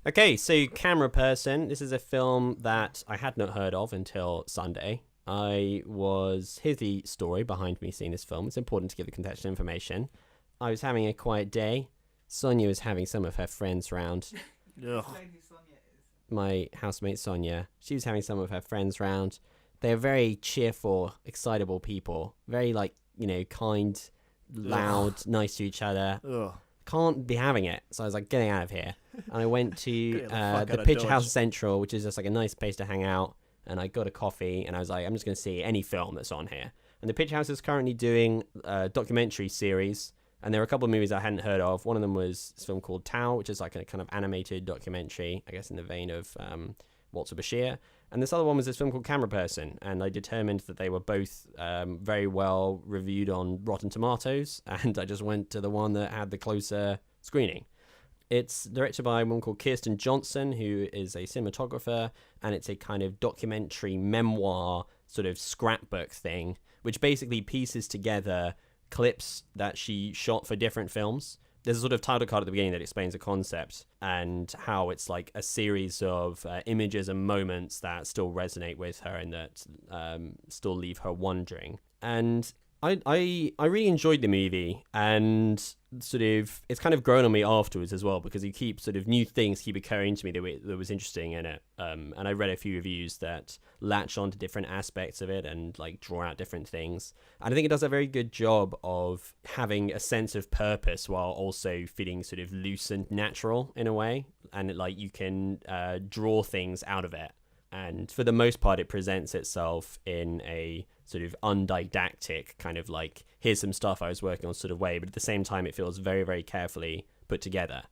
Okay, so Cameraperson. This is a film that I had not heard of until Sunday. Here's the story behind me seeing this film. It's important to give the contextual information. I was having a quiet day. Sonia was having some of her friends round. Ugh. My housemate Sonia. She was having some of her friends round. They're very cheerful, excitable people. Very, kind, loud, nice to each other. Ugh. Can't be having it. So I was like, getting out of here. And I went to the Picture House Central, which is just like a nice place to hang out. And I got a coffee and I was like, I'm just going to see any film that's on here. And the Picture House is currently doing a documentary series. And there were a couple of movies I hadn't heard of. One of them was this film called Tao, which is like a kind of animated documentary, I guess in the vein of Walter Bashir. And this other one was this film called Cameraperson. And I determined that they were both very well reviewed on Rotten Tomatoes. And I just went to the one that had the closer screening. It's directed by a woman called Kristen Johnson, who is a cinematographer. And it's a kind of documentary memoir sort of scrapbook thing, which basically pieces together clips that she shot for different films. There's a sort of title card at the beginning that explains the concept and how it's like a series of images and moments that still resonate with her and that still leave her wondering. And I really enjoyed the movie, and sort of it's kind of grown on me afterwards as well, because you keep sort of new things keep occurring to me that was interesting in it. And I read a few reviews that latch onto different aspects of it and like draw out different things. And I think it does a very good job of having a sense of purpose while also feeling sort of loose and natural in a way. And you can draw things out of it. And for the most part, it presents itself in a sort of undidactic kind of like, here's some stuff I was working on sort of way. But at the same time, it feels very, very carefully put together.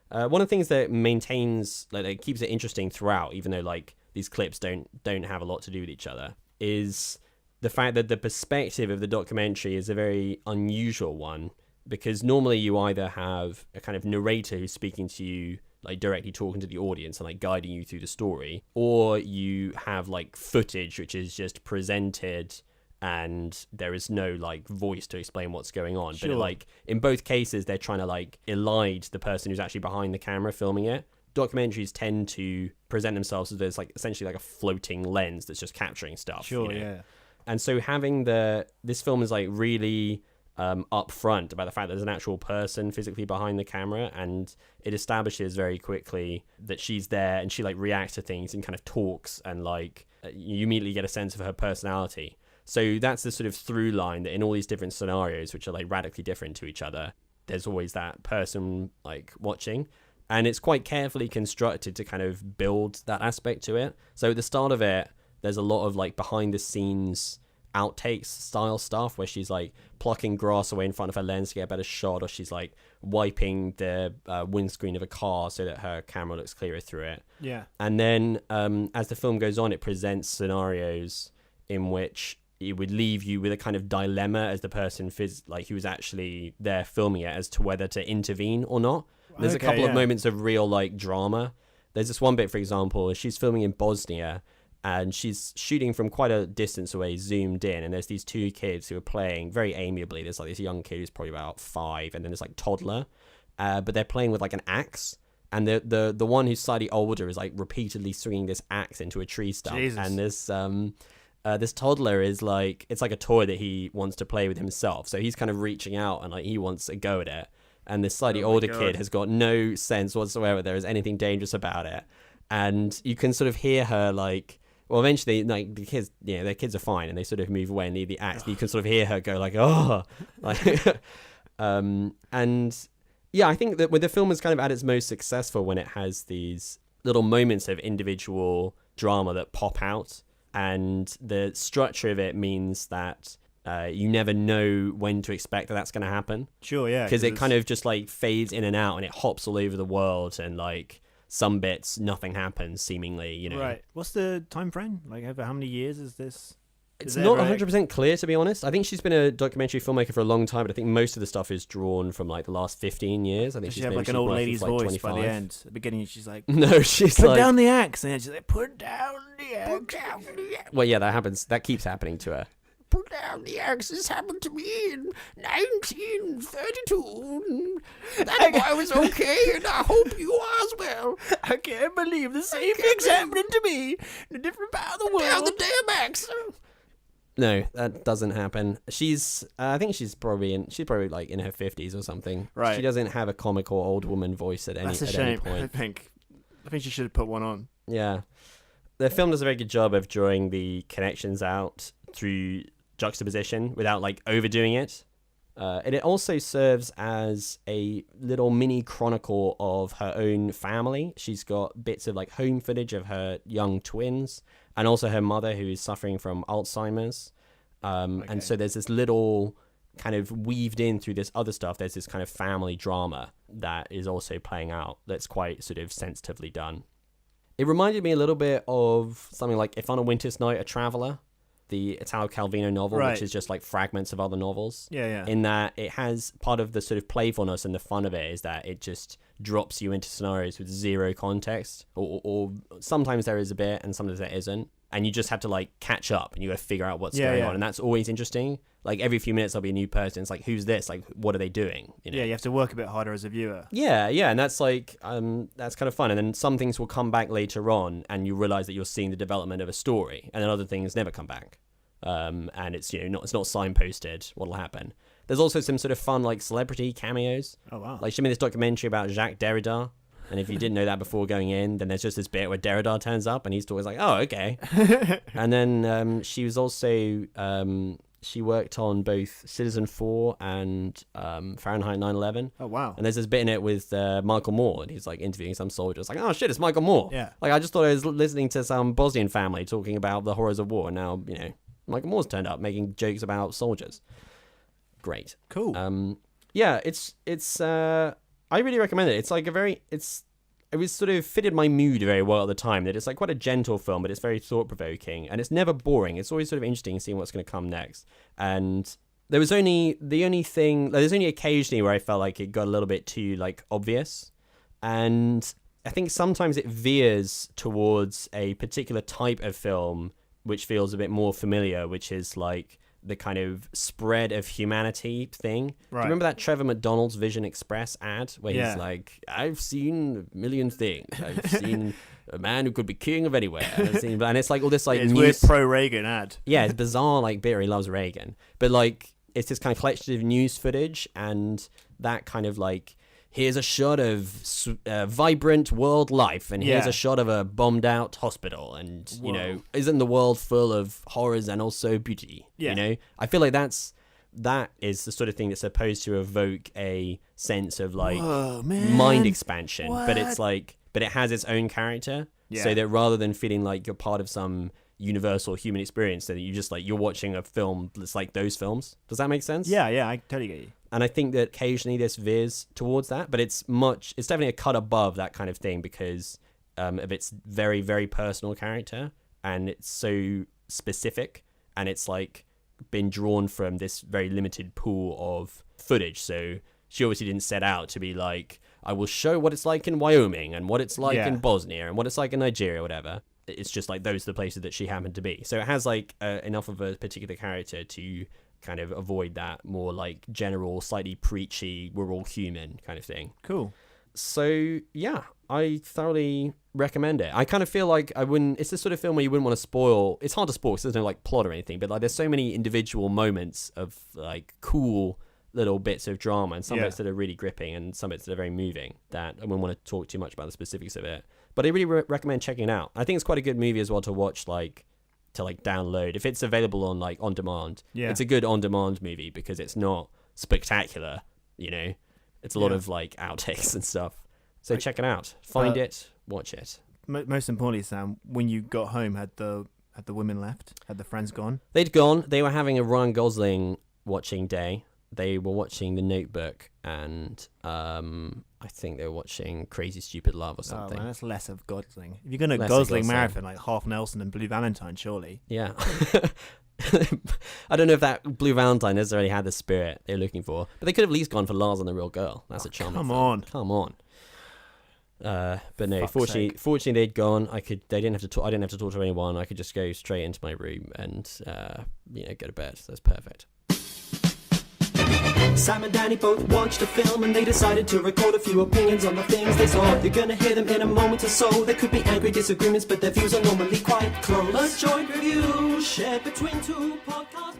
One of the things that maintains, that keeps it interesting throughout, even though these clips don't have a lot to do with each other, is the fact that the perspective of the documentary is a very unusual one, because normally you either have a kind of narrator who's speaking to you, directly talking to the audience and guiding you through the story, or you have footage which is just presented and there is no voice to explain what's going on. Sure. But in both cases they're trying to elide the person who's actually behind the camera filming it. Documentaries tend to present themselves as there's essentially a floating lens that's just capturing stuff. Sure, yeah. And so having this film is really upfront about the fact that there's an actual person physically behind the camera, and it establishes very quickly that she's there and she reacts to things and kind of talks, and you immediately get a sense of her personality. So that's the sort of through line, that in all these different scenarios, which are radically different to each other, there's always that person watching, and it's quite carefully constructed to kind of build that aspect to it. So at the start of it, there's a lot of behind the scenes outtakes style stuff where she's plucking grass away in front of her lens to get a better shot, or she's wiping the windscreen of a car so that her camera looks clearer through it. Yeah. And then as the film goes on, it presents scenarios in which it would leave you with a kind of dilemma as the person who was actually there filming it, as to whether to intervene or not. There's a couple of moments of real drama. There's this one bit, for example, she's filming in Bosnia, and she's shooting from quite a distance away, zoomed in, and there's these two kids who are playing very amiably. There's this young kid who's probably about 5, and then there's toddler, but they're playing with an axe, and the one who's slightly older is repeatedly swinging this axe into a tree stump. Jesus. And this toddler is it's like a toy that he wants to play with himself, so he's kind of reaching out and he wants a go at it, and this slightly older kid has got no sense whatsoever there is anything dangerous about it, and you can sort of hear her well, eventually, the kids, their kids are fine, and they sort of move away and leave the axe. You can sort of hear her go oh, and yeah, I think that when the film is kind of at its most successful when it has these little moments of individual drama that pop out, and the structure of it means that you never know when to expect that that's going to happen. Sure, yeah. Because it kind of just fades in and out, and it hops all over the world, and some bits, nothing happens, seemingly, Right. What's the time frame? Over how many years is this? It's not 100% clear, to be honest. I think she's been a documentary filmmaker for a long time, but I think most of the stuff is drawn from the last 15 years. I think she had an old lady's voice 25. By the end. At the beginning, she's no, she's put down the axe, and then she's put down the axe. Well, yeah, that happens. That keeps happening to her. put down the axe. This happened to me in 1932. That boy was okay, and I hope you are as well. I can't believe the same thing's happening to me in a different part of the world. Down the damn axe. No, that doesn't happen. I think she's probably like in her 50s or something. Right. She doesn't have a comical old woman voice at any That's a at shame. any point. I think she should have put one on. Yeah. The film does a very good job of drawing the connections out through juxtaposition without like overdoing it. And it also serves as a little mini chronicle of her own family. She's got bits of like home footage of her young twins and also her mother who is suffering from Alzheimer's. And so there's this little kind of weaved in through this other stuff. There's this kind of family drama that is also playing out that's quite sort of sensitively done. It reminded me a little bit of something like If on a Winter's Night, A Traveller, the Italo Calvino novel, which is just like fragments of other novels. Yeah. In that it has part of the sort of playfulness and the fun of it is that it just drops you into scenarios with zero context, or sometimes there is a bit and sometimes there isn't, and you just have to like catch up and you got to figure out what's going on, and that's always interesting. Like every few minutes there'll be a new person. It's like, who's this? Like, what are they doing? You know? Yeah, you have to work a bit harder as a viewer. Yeah, and that's like that's kind of fun. And then some things will come back later on, and you realize that you're seeing the development of a story, and then other things never come back. And it's it's not signposted what'll happen. There's also some sort of fun like celebrity cameos. Oh wow! Like she made this documentary about Jacques Derrida, and if you didn't know that before going in, then there's just this bit where Derrida turns up, and he's always like, "Oh, okay." And then she was also she worked on both Citizen 4 and Fahrenheit 9/11. Oh wow! And there's this bit in it with Michael Moore, and he's like interviewing some soldier. It's like, oh shit, it's Michael Moore. Yeah. Like I just thought I was listening to some Bosnian family talking about the horrors of war, and now Michael Moore's turned up making jokes about soldiers. Great. Cool. Yeah, it's I really recommend it. It's like it was sort of fitted my mood very well at the time. That it's like quite a gentle film, but it's very thought provoking, and it's never boring. It's always sort of interesting seeing what's going to come next. And there's only occasionally where I felt like it got a little bit too like obvious, and I think sometimes it veers towards a particular type of film which feels a bit more familiar, which is like the kind of spread of humanity thing. Right. Do you remember that Trevor McDonald's Vision Express ad where he's like, I've seen a million things. I've seen a man who could be king of anywhere. And it's like all this like it's weird pro-Reagan ad. Yeah, it's bizarre, like bit where he loves Reagan. But like it's this kind of collection of news footage and that kind of like, here's a shot of vibrant world life, and here's a shot of a bombed out hospital, and isn't the world full of horrors and also beauty? I feel like that is the sort of thing that's supposed to evoke a sense of like mind expansion, but it has its own character, so that rather than feeling like you're part of some universal human experience, so that you just like you're watching a film that's like those films. Does that make sense? Yeah, I totally get you. And I think that occasionally this veers towards that, but it's definitely a cut above that kind of thing because of its very, very personal character, and it's so specific, and it's like been drawn from this very limited pool of footage. So she obviously didn't set out to be like, I will show what it's like in Wyoming and what it's like in Bosnia and what it's like in Nigeria or whatever. It's just like those are the places that she happened to be. So it has like enough of a particular character to kind of avoid that more like general, slightly preachy, we're all human kind of thing. Cool. So yeah, I thoroughly recommend it. I kind of feel like it's the sort of film where you wouldn't want to spoil. It's hard to spoil because there's no like plot or anything, but like there's so many individual moments of like cool little bits of drama and some bits that are really gripping and some bits that are very moving that I wouldn't want to talk too much about the specifics of it. But I really recommend checking it out. I think it's quite a good movie as well to watch, like to like download if it's available on like on demand. It's a good on demand movie because it's not spectacular, it's a lot of like outtakes and stuff. So check it out, find it, watch it. Most importantly, Sam, when you got home, had the women left? Had the friends gone? They'd gone. They were having a Ryan Gosling watching day. They were watching The Notebook, and I think they were watching Crazy Stupid Love or something. Oh, man, that's less of Gosling. If you're going to Gosling marathon, like half Nelson and Blue Valentine, surely. Yeah. I don't know if that Blue Valentine necessarily had the spirit they were looking for, but they could have at least gone for Lars and the Real Girl. That's a charming film. Come on. But no, fortunately they'd gone. I didn't have to talk. I didn't have to talk to anyone. I could just go straight into my room and go to bed. So that's perfect. Sam and Danny both watched a film and they decided to record a few opinions on the things they saw. You're gonna hear them in a moment or so. There could be angry disagreements, but their views are normally quite close. A joint review shared between two podcasts.